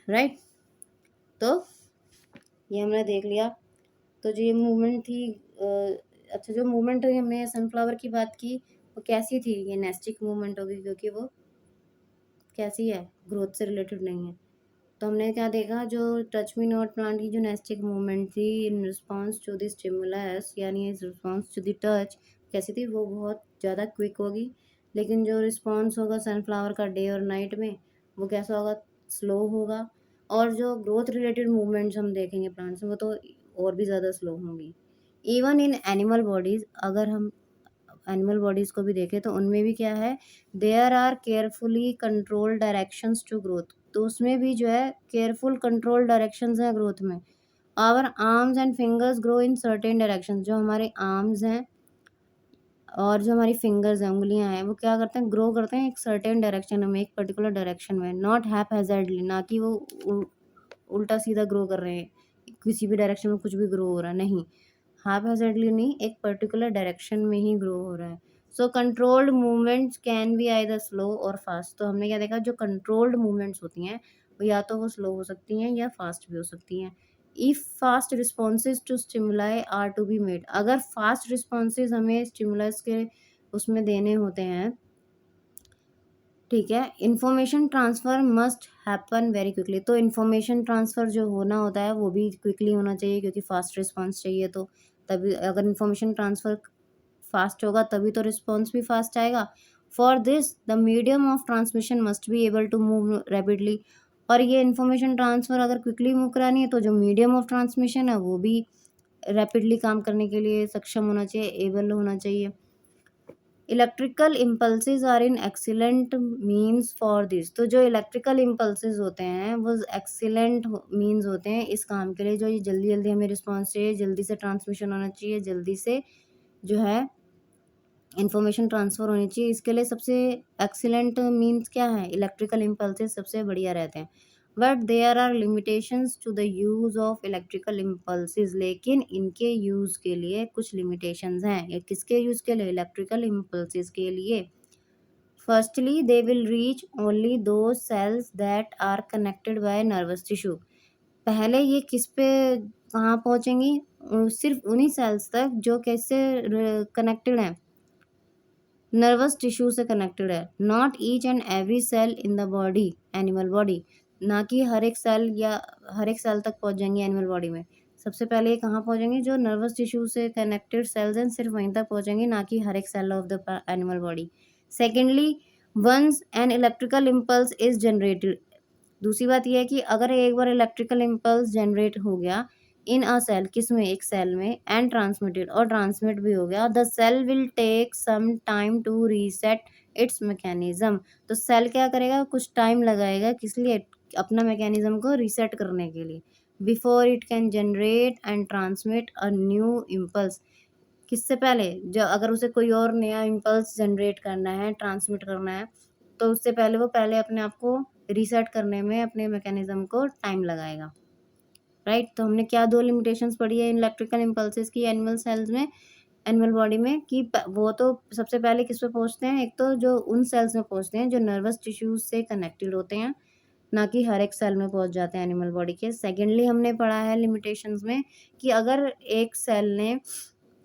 राइट. तो ये हमने देख लिया. तो जो ये मूवमेंट थी अच्छा जो मूवमेंट हुई हमने सनफ्लावर की बात की वो कैसी थी? ये नेस्टिक मूवमेंट होगी क्योंकि वो कैसी है? ग्रोथ से रिलेटेड नहीं है. तो हमने क्या देखा? जो टच मी नॉट प्लांट की जो नेस्टिक मूवमेंट थी in response to the stimulus यानी इस रिस्पॉन्स टू द टच कैसी थी? वो बहुत ज़्यादा क्विक होगी. लेकिन जो रिस्पॉन्स होगा सनफ्लावर का डे और नाइट में वो कैसा होगा? स्लो होगा. और जो ग्रोथ रिलेटेड मूवमेंट्स हम देखेंगे प्लांट्स में वो तो और भी ज़्यादा स्लो होंगी. इवन इन एनिमल बॉडीज़ अगर हम एनिमल बॉडीज़ को भी देखें तो उनमें भी क्या है? There are carefully control directions to growth. तो उसमें भी जो है केयरफुल कंट्रोल डायरेक्शंस हैं ग्रोथ में. Our arms and fingers grow in certain direction. जो हमारे आर्म्स हैं और जो हमारी फिंगर्स हैं, उंगलियां हैं, वो क्या करते हैं? ग्रो करते हैं एक सर्टेन डायरेक्शन में, एक पर्टिकुलर डायरेक्शन में. नॉट हैपहैज़र्डली. ना कि वो उल्टा सीधा ग्रो कर रहे हैं, किसी भी डायरेक्शन में कुछ भी ग्रो हो रहा है. नहीं, हैपहैज़र्डली नहीं, एक पर्टिकुलर डायरेक्शन में ही ग्रो हो रहा है. So controlled movements can be either slow or fast. तो हमने क्या देखा? जो कंट्रोल्ड मूवमेंट्स होती हैं वो या तो वो स्लो हो सकती हैं या फास्ट भी हो सकती हैं. If fast responses to stimuli are to be made. अगर फास्ट रिस्पॉन्सेज हमें स्टिमुलस के उसमें देने होते हैं, ठीक है, information transfer must happen very quickly. तो इन्फॉर्मेशन ट्रांसफ़र जो होना होता है वो भी क्विकली होना चाहिए क्योंकि फास्ट रिस्पॉन्स चाहिए. तो तभी अगर इन्फॉर्मेशन ट्रांसफ़र फास्ट होगा तभी तो रिस्पॉन्स भी फास्ट आएगा. For this the medium of transmission must be able to move rapidly. और ये इन्फॉर्मेशन ट्रांसफ़र अगर क्विकली मूव करानी है तो जो मीडियम ऑफ ट्रांसमिशन है वो भी रैपिडली काम करने के लिए सक्षम होना चाहिए, एबल होना चाहिए. Electrical impulses are in excellent means for this. तो जो इलेक्ट्रिकल इम्पल्सेस होते हैं वो एक्सीलेंट मीन्स होते हैं इस काम के लिए. जो ये जल्दी जल्दी हमें रिस्पॉन्स चाहिए, जल्दी से ट्रांसमिशन होना चाहिए, जल्दी से जो है इन्फॉर्मेशन ट्रांसफ़र होनी चाहिए. इसके लिए सबसे एक्सीलेंट मीन्स क्या है? इलेक्ट्रिकल इम्पल्सेस सबसे बढ़िया रहते हैं. But there are limitations to the use of electrical impulses. लेकिन इनके यूज़ के लिए कुछ लिमिटेशंस हैं. ये किसके यूज़ के लिए? इलेक्ट्रिकल इम्पल्सेस के लिए. Firstly they will reach only those cells that are connected by nervous tissue. पहले ये किस पे कहाँ पहुँचेंगी? सिर्फ उन्हीं सेल्स तक जो कैसे कनेक्टेड हैं, नर्वस टिश्यू से कनेक्टेड है. Not each and every cell in the body animal body. ना कि हर एक सेल या हर एक सेल तक पहुंच जाएंगे एनिमल बॉडी में. सबसे पहले ये कहाँ पहुंचेंगे? जो नर्वस टिश्यू से कनेक्टेड सेल्स हैं सिर्फ वहीं तक पहुंचेंगे, ना कि हर एक cell of the animal body. Secondly, once an electrical impulse is generated. दूसरी बात यह है कि अगर एक बार इलेक्ट्रिकल इम्पल्स जनरेट हो गया इन अ सेल, किस में? एक सेल में, एंड ट्रांसमिटेड और ट्रांसमिट भी हो गया, the cell will take some time to reset its mechanism. तो सेल क्या करेगा? कुछ टाइम लगाएगा. किस लिए? अपना मैकेनिज्म को रीसेट करने के लिए. Before it can generate and transmit a new impulse. किससे पहले? जो अगर उसे कोई और नया इम्पल्स जनरेट करना है, ट्रांसमिट करना है, तो उससे पहले वो पहले अपने आप को रीसेट करने में अपने मैकेनिज्म को टाइम लगाएगा. राइट। तो हमने क्या दो लिमिटेशंस पढ़ी है इलेक्ट्रिकल इम्पल्सेस की एनिमल सेल्स में, एनिमल बॉडी में, कि वो तो सबसे पहले किस पे पहुंचते हैं, एक तो जो उन सेल्स में पहुंचते हैं जो नर्वस टिश्यूज से कनेक्टेड होते हैं, ना कि हर एक सेल में पहुंच जाते हैं एनिमल बॉडी के। सेकेंडली हमने पढ़ा है लिमिटेशंस में कि अगर एक सेल ने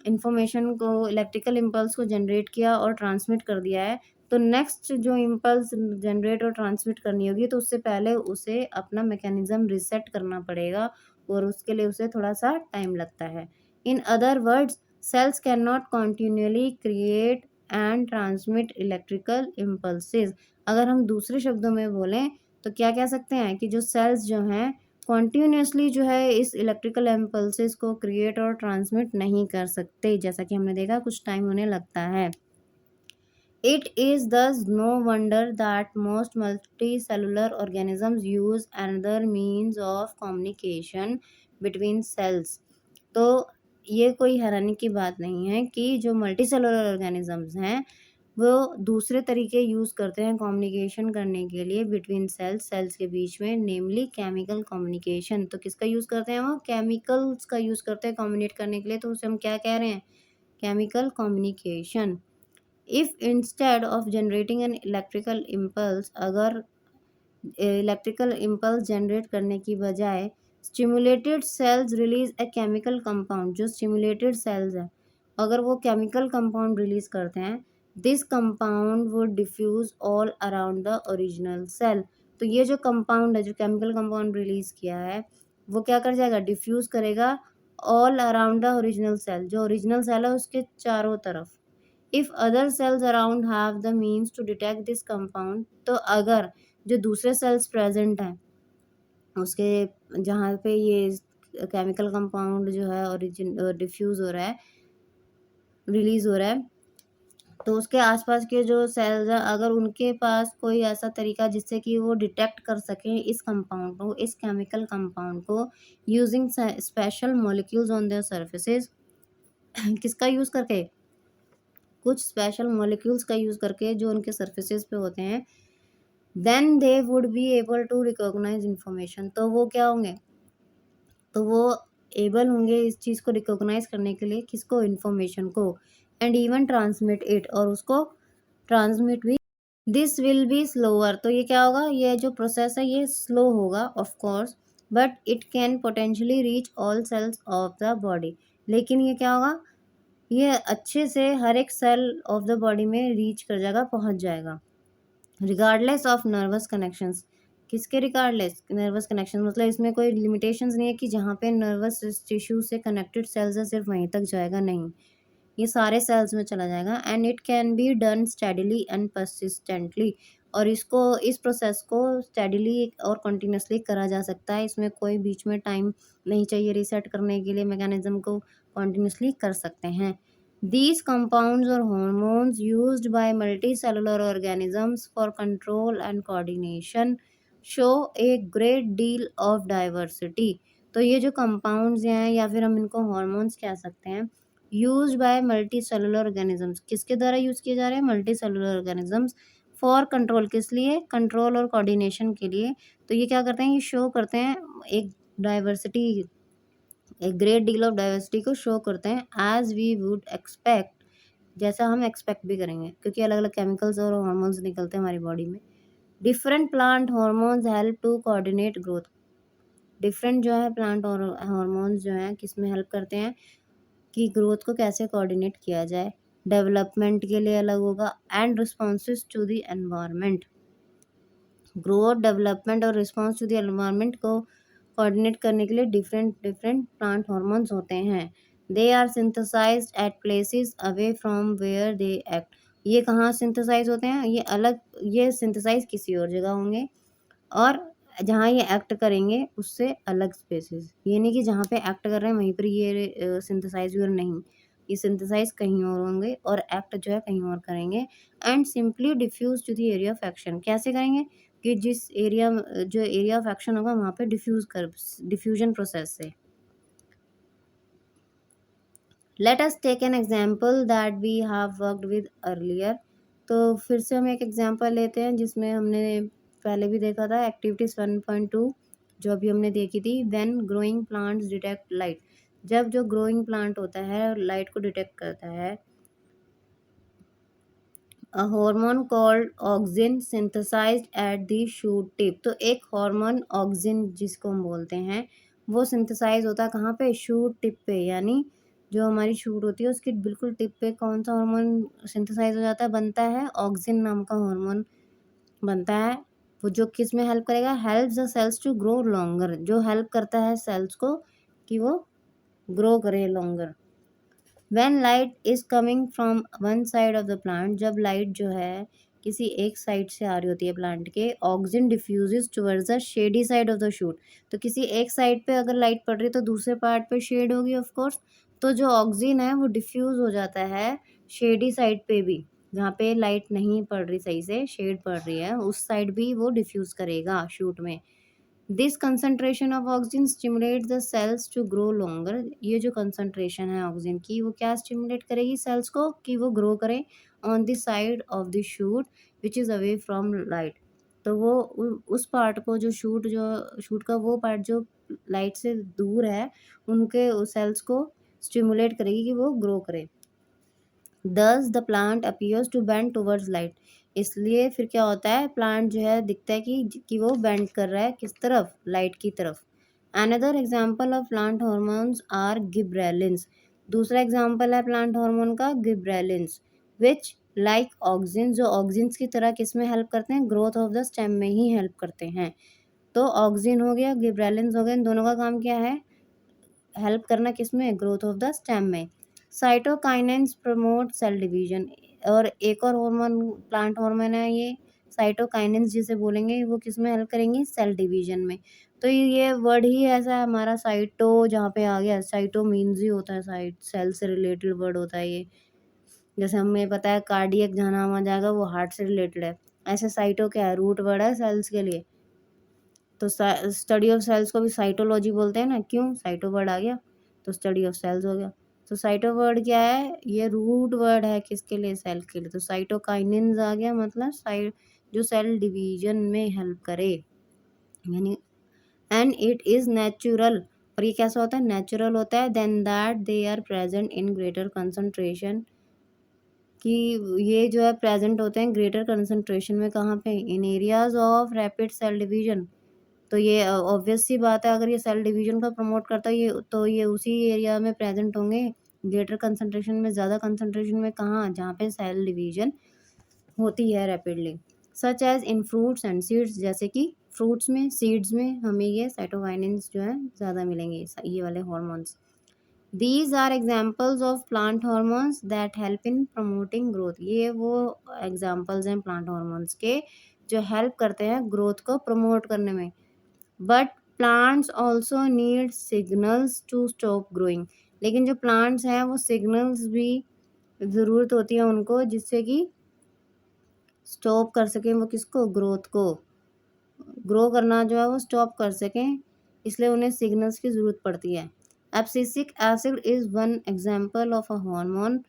इंफॉर्मेशन को, इलेक्ट्रिकल इम्पल्स को जनरेट किया और ट्रांसमिट कर दिया है, तो नेक्स्ट जो इम्पल्स जनरेट और ट्रांसमिट करनी होगी तो उससे पहले उसे अपना मैकेनिज्म रिसेट करना पड़ेगा, और उसके लिए उसे थोड़ा सा टाइम लगता है। In other words, cells cannot continually create and transmit electrical impulses। अगर हम दूसरे शब्दों में बोलें तो क्या कह सकते हैं कि जो सेल्स जो हैं कॉन्टिन्यूसली जो है इस इलेक्ट्रिकल इम्पल्सेस को क्रिएट और ट्रांसमिट नहीं कर सकते, जैसा कि हमने देखा कुछ टाइम उन्हें लगता है। It is thus no wonder that most multicellular organisms use another means of communication between cells। तो ये कोई हैरानी की बात नहीं है कि जो मल्टीसेलुलर ऑर्गेनिजम्स हैं वो दूसरे तरीके यूज़ करते हैं कम्युनिकेशन करने के लिए बिटवीन सेल्स, सेल्स के बीच में, नेमली केमिकल कम्युनिकेशन। तो किसका यूज़ करते हैं, वो केमिकल्स का यूज़ करते हैं कम्युनिकेट करने के लिए, तो उसे हम क्या कह रहे हैं, chemical communication. If instead of generating an electrical impulse, अगर इलेक्ट्रिकल इम्पल्स जनरेट करने की बजाय stimulated cells release a chemical compound, जो स्टिमुलेटेड सेल्स हैं अगर वो केमिकल कंपाउंड रिलीज करते हैं, this compound would diffuse all around the original cell. तो ये जो कंपाउंड है, जो केमिकल कंपाउंड रिलीज किया है, वो क्या कर जाएगा, डिफ्यूज करेगा all around the original cell, जो ओरिजिनल सेल है उसके चारों तरफ। If other cells around have the means to detect this compound, तो अगर जो दूसरे सेल्स प्रेजेंट हैं उसके जहाँ पे ये केमिकल कंपाउंड जो है ओरिजिन डिफ्यूज़ हो रहा है, रिलीज़ हो रहा है, तो उसके आसपास के जो सेल्स हैं अगर उनके पास कोई ऐसा तरीका जिससे कि वो डिटेक्ट कर सकें इस कंपाउंड को, इस केमिकल कंपाउंड को, using special molecules on their surfaces, किसका यूज़ करके, कुछ स्पेशल मॉलिक्यूल्स का यूज़ करके जो उनके सर्फेसेस पे होते हैं, then they would be able to recognise information. तो वो क्या होंगे, तो वो एबल होंगे इस चीज़ को रिकॉग्नाइज करने के लिए, किसको, इन्फॉर्मेशन को, एंड इवन ट्रांसमिट इट, और उसको ट्रांसमिट भी। दिस विल बी स्लोअर, तो ये क्या होगा, ये जो प्रोसेस है ये स्लो होगा of course, but it can potentially reach all cells of the body. लेकिन ये क्या होगा, ये अच्छे से हर एक सेल ऑफ द बॉडी में रीच कर जाएगा, पहुंच जाएगा, रिगार्डलेस ऑफ नर्वस कनेक्शंस। किसके रिगार्डलेस, नर्वस कनेक्शन, मतलब इसमें कोई लिमिटेशंस नहीं है कि जहाँ पे नर्वस टिश्यू से कनेक्टेड सेल्स है सिर्फ वहीं तक जाएगा, नहीं, ये सारे सेल्स में चला जाएगा। And it can be done steadily and persistently, और इसको, इस प्रोसेस को स्टेडिली और कंटिन्यूसली करा जा सकता है, इसमें कोई बीच में टाइम नहीं चाहिए रीसेट करने के लिए, मैकेनिज्म को कंटिन्यूसली कर सकते हैं। These compounds or hormones used by multicellular organisms for control and coordination show a great deal of diversity। तो ये जो compounds हैं या फिर हम इनको hormones कह सकते हैं, used by multicellular organisms, किसके द्वारा यूज़ किए जा रहे हैं, multicellular organisms, for control, किस लिए, control और coordination के लिए। तो ये क्या करते हैं, ये show करते हैं एक diversity, एक ग्रेट डील ऑफ डाइवर्सिटी को शो करते हैं, एज वी वुड एक्सपेक्ट, जैसा हम एक्सपेक्ट भी करेंगे, क्योंकि अलग अलग केमिकल्स और हार्मोन्स निकलते हैं हमारी बॉडी में। Different plant hormones help to coordinate growth. Different जो है प्लांट और हार्मोन्स जो हैं किस में हेल्प करते हैं कि ग्रोथ को कैसे कोऑर्डिनेट किया जाए, डेवलपमेंट के लिए अलग होगा, and responses to the environment. Growth, development और रिस्पॉन्स टू द एनवायरनमेंट को कोऑर्डिनेट करने के लिए डिफरेंट डिफरेंट प्लांट हार्मोन्स होते हैं। They are synthesised at places away from where they act. ये कहाँ सिंथेसाइज होते हैं, ये अलग, ये सिंथेसाइज किसी और जगह होंगे, और जहाँ ये एक्ट करेंगे उससे अलग स्पेसेस, ये नहीं कि जहाँ पे एक्ट कर रहे हैं वहीं पर ये सिंथेसाइज हुए, नहीं, ये सिंथेसाइज कहीं और होंगे और एक्ट जो है कहीं और करेंगे। And simply diffuse to the area of action, कैसे करेंगे कि जिस एरिया, जो एरिया ऑफ एक्शन होगा वहाँ पे डिफ्यूजन प्रोसेस से। Let us take an example that we have worked with earlier. तो फिर से हम एक एग्जाम्पल लेते हैं जिसमें हमने पहले भी देखा था, एक्टिविटीज 1.2 जो अभी हमने देखी थी, when growing plants detect light, जब जो ग्रोइंग प्लांट होता है लाइट को डिटेक्ट करता है, a hormone called auxin synthesised at the shoot tip, तो एक हार्मोन ऑक्सिन जिसको हम बोलते हैं वो सिंथेसाइज होता है कहाँ पे, शूट टिप पे, यानी जो हमारी शूट होती है उसकी बिल्कुल टिप पे कौन सा हार्मोन सिंथेसाइज हो जाता है, बनता है, ऑक्सिन नाम का हार्मोन बनता है। वो जो किस में हेल्प करेगा, help the cells to grow longer, जो हेल्प करता है सेल्स को कि वो ग्रो करे longer. When light is coming from one side of the plant, जब लाइट जो है किसी एक साइड से आ रही होती है प्लांट के, oxygen diffuses towards the shady side of the shoot, तो किसी एक साइड पे अगर लाइट पड़ रही है तो दूसरे पार्ट पे शेड होगी ऑफ कोर्स, तो जो ऑक्सीजन है वो डिफ्यूज हो जाता है शेडी साइड पे भी, जहाँ पे लाइट नहीं पड़ रही सही से, शेड पड़ रही है उस साइड भी वो डिफ्यूज करेगा शूट में। This concentration of oxygen stimulate the cells to grow longer, ये जो कंसंट्रेशन है ऑक्सीजन की वो क्या स्टिमुलेट करेगी सेल्स को कि वो ग्रो करें on the side of the shoot which is away from light, तो वो उस पार्ट को जो शूट का वो पार्ट जो लाइट से दूर है उनके सेल्स को स्टिमुलेट करेगी कि वो ग्रो करे। Thus the plant appears to bend towards light, इसलिए फिर क्या होता है, प्लांट जो है दिखता है कि वो बेंड कर रहा है किस तरफ, लाइट की तरफ। Another example of plant hormones are gibberellins, दूसरा एग्जाम्पल है प्लांट हार्मोन का गिब्रेलिन्स, विच लाइक ऑक्सिन, जो ऑक्सिन्स की तरह किस में हेल्प करते हैं, ग्रोथ ऑफ द स्टेम में ही हेल्प करते हैं। तो ऑक्सिन हो गया, गिब्रेलिन्स हो गए, इन दोनों का काम क्या है, हेल्प करना किस में, ग्रोथ ऑफ द स्टेम में। साइटोकाइनेंस प्रमोट सेल डिवीजन, और एक और हार्मोन प्लांट हार्मोन है ये साइटोकाइनेंस जिसे बोलेंगे, वो किस में हेल्प करेंगी, सेल डिवीजन में। तो ये वर्ड ही ऐसा है हमारा साइटो जहाँ पे आ गया, साइटो मीन्स ही होता है साइट, सेल से रिलेटेड वर्ड होता है ये। जैसे हमें पता है कार्डियक जहाँ नाम आ जाएगा वो हार्ट से रिलेटेड है, ऐसे साइटो क्या है, रूट वर्ड है सेल्स के लिए। तो स्टडी ऑफ सेल्स को भी साइटोलॉजी बोलते हैं ना, क्यों, साइटो वर्ड आ गया तो स्टडी ऑफ सेल्स हो गया। तो साइटो वर्ड क्या है, ये रूट वर्ड है किसके लिए, सेल के लिए। तो साइटोकाइनेंस आ गया मतलब साइट जो सेल डिवीजन में हेल्प करे, यानी एंड इट इज नेचुरल, और ये कैसा होता है, नेचुरल होता है, then that they are present in greater concentration, कि ये जो है प्रेजेंट होते हैं ग्रेटर कंसंट्रेशन में, कहाँ पे, in areas of rapid cell division. तो ये ऑब्वियस सी बात है, अगर ये सेल डिवीजन को प्रमोट करता है ये, तो ये उसी एरिया में प्रेजेंट होंगे ग्रेटर कंसंट्रेशन में, ज़्यादा कंसंट्रेशन में, कहाँ, जहाँ पे सेल डिवीजन होती है rapidly. Such as in fruits and seeds, जैसे कि फ्रूट्स में, सीड्स में हमें ये साइटोकाइनेंस जो है ज़्यादा मिलेंगे, ये वाले hormones. These are examples of plant hormones that help in promoting growth, ये वो एग्जाम्पल्स हैं प्लांट हॉर्मोन्स के जो हेल्प करते हैं ग्रोथ को प्रमोट करने में। But plants also need signals to stop growing, लेकिन जो प्लांट्स हैं वो सिग्नल्स भी ज़रूरत होती है उनको, जिससे कि स्टॉप कर सकें वो किसको, ग्रोथ को, ग्रो करना जो है वो स्टॉप कर सकें, इसलिए उन्हें सिग्नल्स की ज़रूरत पड़ती है। Abscisic acid is one example of a hormone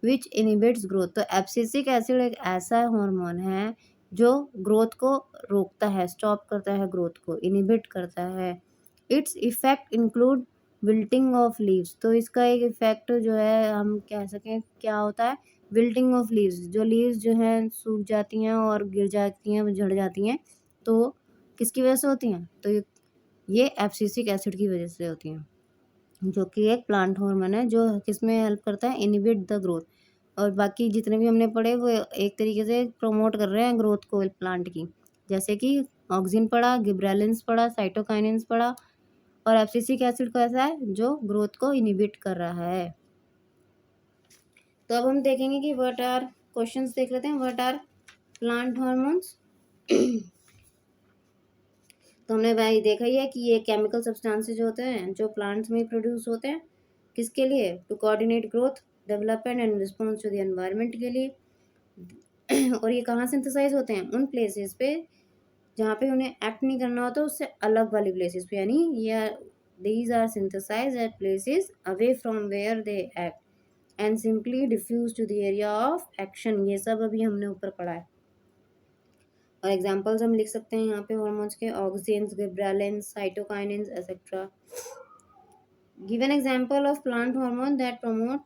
which inhibits growth, तो एब्सिसिक एसिड एक ऐसा हार्मोन है जो ग्रोथ को रोकता है, स्टॉप करता है ग्रोथ को, इनहिबिट करता है। Its effect include wilting of leaves, तो इसका एक इफेक्ट जो है हम कह सकें क्या होता है, विल्टिंग ऑफ लीव्स, जो लीव्स जो हैं सूख जाती हैं और गिर जाती हैं, झड़ जाती हैं, तो किसकी वजह से होती हैं, तो ये एब्सिसिक एसिड की वजह से होती हैं, जो कि एक प्लांट हार्मोन है जो किसमें हेल्प करता है, इनहिबिट द ग्रोथ। और बाकी जितने भी हमने पढ़े वो एक तरीके से प्रमोट कर रहे हैं ग्रोथ को प्लांट की, जैसे कि ऑक्सिन पढ़ा, गिब्रेलिन्स पढ़ा, साइटोकाइनेंस पढ़ा, और एब्सिसिक एसिड कैसा है जो ग्रोथ को इनहिबिट कर रहा है। तो अब हम देखेंगे कि व्हाट आर, क्वेश्चंस देख लेते हैं, व्हाट आर प्लांट हार्मोन्स। तो हमने भाई देखा ही है कि ये केमिकल सब्सटेंसेस होते हैं जो प्लांट्स में प्रोड्यूस होते हैं, किसके लिए, to coordinate growth, development and response to the environment के लिए। और ये कहाँ सिंथेसाइज होते हैं, उन प्लेसेस पे जहाँ पे उन्हें एक्ट नहीं करना होता, उससे अलग वाली प्लेसेस पे, यानी ये these are synthesized at places away from where they act and simply diffuse to the area of action, ये सब अभी हमने ऊपर पढ़ा है। और एग्जाम्पल्स हम लिख सकते हैं यहाँ पे हॉर्मोन्स के, auxins, gibberellins, cytokinins etcetera. Give an example of plant hormone that promote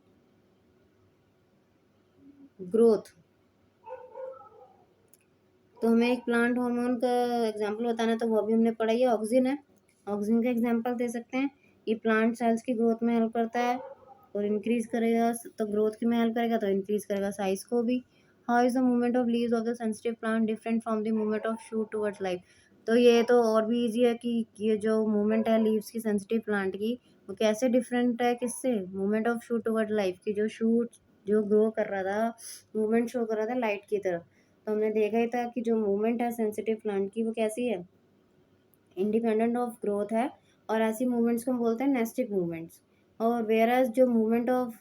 growth. तो हमें एक प्लांट हार्मोन का एग्जाम्पल बताना है, तो वो भी हमने पढ़ा ही है, ऑक्सिन है। ऑक्सिन का एग्जाम्पल दे सकते हैं। ये प्लांट सेल्स की ग्रोथ में हेल्प करता है और इंक्रीज करेगा, तो ग्रोथ की में हेल्प करेगा तो इंक्रीज करेगा साइज को भी। How is the movement of leaves of the sensitive plant different from the movement of shoot towards life. तो ये तो और भी इजी है कि ये जो मूवमेंट है लीव्स की सेंसिटिव प्लांट की, वो कैसे डिफरेंट है किससे, movement of shoot toward life की। जो शूट जो ग्रो कर रहा था, मूवमेंट शो कर रहा था लाइट की तरफ, तो हमने देखा ही था कि जो मूवमेंट है सेंसिटिव प्लांट की वो कैसी है, इंडिपेंडेंट ऑफ ग्रोथ है। और ऐसी मूवमेंट्स को हम बोलते हैं नेस्टिक मूवमेंट्स। और वेयर एज जो मूवमेंट ऑफ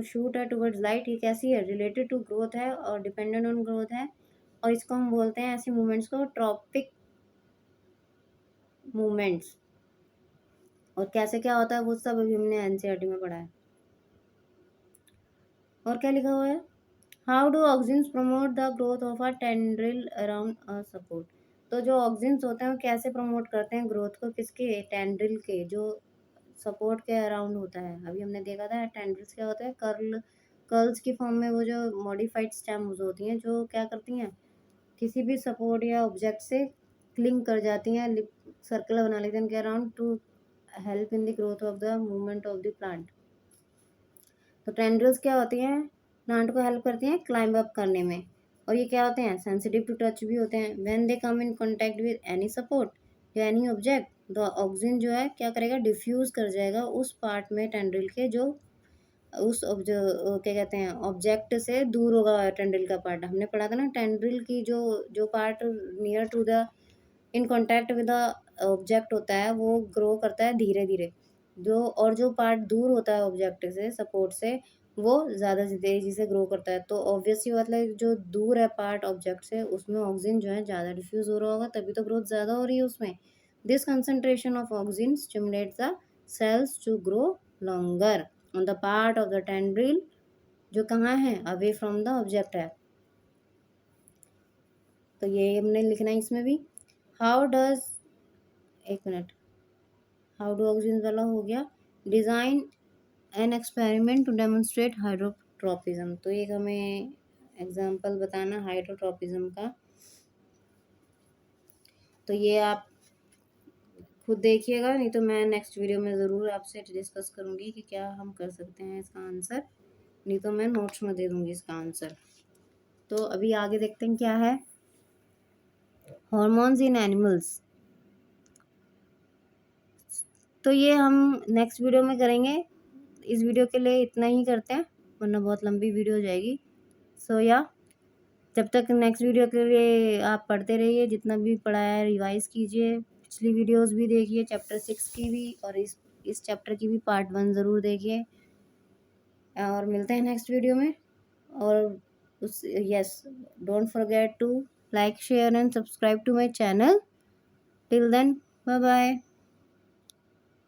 शूट है टुवर्ड्स लाइट, ये कैसी है, रिलेटेड टू ग्रोथ है और डिपेंडेंट ऑन ग्रोथ है। और इसको हम बोलते हैं ऐसी मूवमेंट्स को ट्रॉपिक मूवमेंट्स। और कैसे क्या होता है वो सब अभी हमने एनसीईआरटी में पढ़ा है। और क्या लिखा हुआ है, how do auxins promote the growth of a tendril around a support. तो जो ऑक्सिन्स होते हैं वो कैसे प्रमोट करते हैं ग्रोथ को, किसके, टेंड्रिल के, जो सपोर्ट के अराउंड होता है। अभी हमने देखा था टेंड्रिल्स क्या होता है, कर्ल्स की फॉर्म में वो जो मॉडिफाइड स्टेम्स होती हैं, जो क्या करती हैं, किसी भी सपोर्ट या ऑब्जेक्ट से क्लिंग कर जाती हैं, सर्कल बना लेते हैं उनके around two help in the growth of the movement of the plant. तो टेंड्रिल्स क्या होती हैं, प्लांट को हेल्प करती हैं क्लाइंब अप करने में। और ये क्या होते हैं, सेंसिटिव टू टच भी होते हैं। When they come in contact with any support या एनी ऑब्जेक्ट, द ऑक्सिन जो है क्या करेगा, डिफ्यूज कर जाएगा उस पार्ट में टेंड्रिल के जो उस क्या कहते हैं ऑब्जेक्ट से दूर होगा। टेंड्रिल का पार्ट हमने पढ़ा था ना, टेंड्रिल की जो जो part near to the in contact with the object होता है वो ग्रो करता है धीरे धीरे, जो और जो पार्ट दूर होता है ऑब्जेक्ट से, सपोर्ट से, वो ज़्यादा तेजी से ग्रो करता है। तो ऑब्वियसली मतलब जो दूर है पार्ट ऑब्जेक्ट से, उसमें ऑक्सीजन जो है ज़्यादा डिफ्यूज़ हो रहा होगा, तभी तो ग्रोथ ज़्यादा हो रही है उसमें। This concentration of oxygen stimulates the cells to grow longer on the part of the tendril जो कहाँ है, अवे फ्रॉम द ऑब्जेक्ट है। तो ये हमने लिखना है इसमें भी। हाउ डज, एक मिनट, हाउ डू ऑक्सीजन वाला हो गया। Design an experiment to demonstrate hydrotropism. तो एक हमें एग्जांपल बताना हाइड्रोट्रोपिज्म का। तो ये आप खुद देखिएगा, नहीं तो मैं नेक्स्ट वीडियो में ज़रूर आपसे डिस्कस करूँगी कि क्या हम कर सकते हैं इसका आंसर, नहीं तो मैं नोट्स में दे दूँगी इसका आंसर। तो अभी आगे देखते हैं क्या है, हॉर्मोन्स इन एनिमल्स। तो ये हम नेक्स्ट वीडियो में करेंगे। इस वीडियो के लिए इतना ही करते हैं, वरना बहुत लंबी वीडियो हो जाएगी। सो या जब तक नेक्स्ट वीडियो के लिए आप पढ़ते रहिए, जितना भी पढ़ा है रिवाइज कीजिए, पिछली वीडियोस भी देखिए, चैप्टर 6 की भी और इस चैप्टर की भी पार्ट 1 ज़रूर देखिए। और मिलते हैं नेक्स्ट वीडियो में। और उस yes, don't forget to like, share and subscribe to my channel. Till then, bye bye.